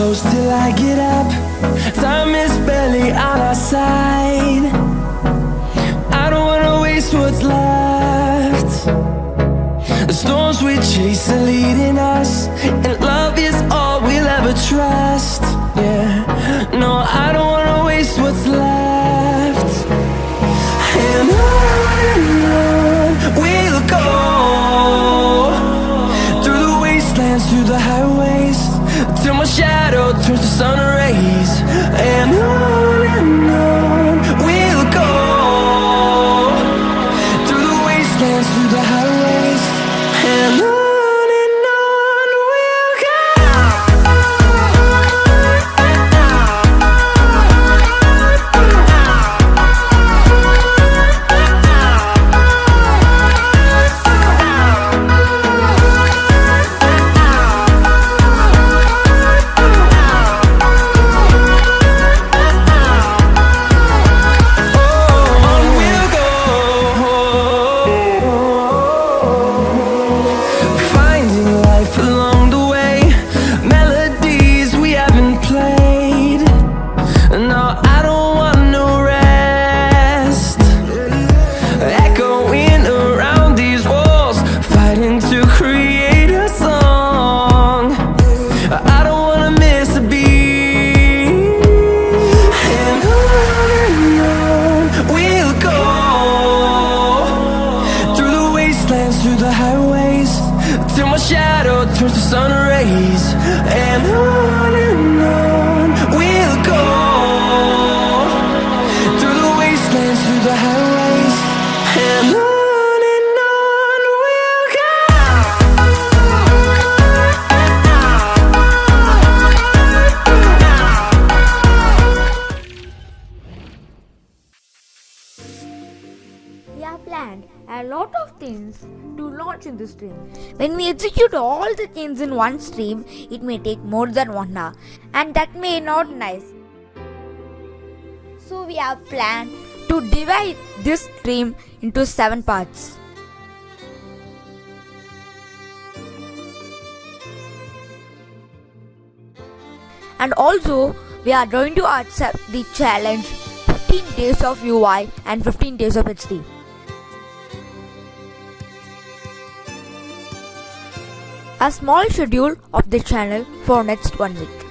close till I get up. Time is barely on our side. I don't wanna waste what's left. The storms we chase are leading us, and love is all we'll ever trust. Yeah, no, I don't wanna waste what's left. And on we'll go, through the wastelands, through the highways, till my shadow turns to sun rays. And on we'll go, through the wastelands, through the highways, and on we'll go. Through the highways, till my shadow turns to sun rays. And on we'll go, through the wastelands, through the highways, and on we'll go. We have planned a lot of things to launch in this stream. When we execute all the things in one stream, it may take more than 1 hour, and that may not nice. So we have planned to divide this stream into 7 parts. And also we are going to accept the challenge 15 days of UI and 15 days of HD. A small schedule of the channel for next 1 week.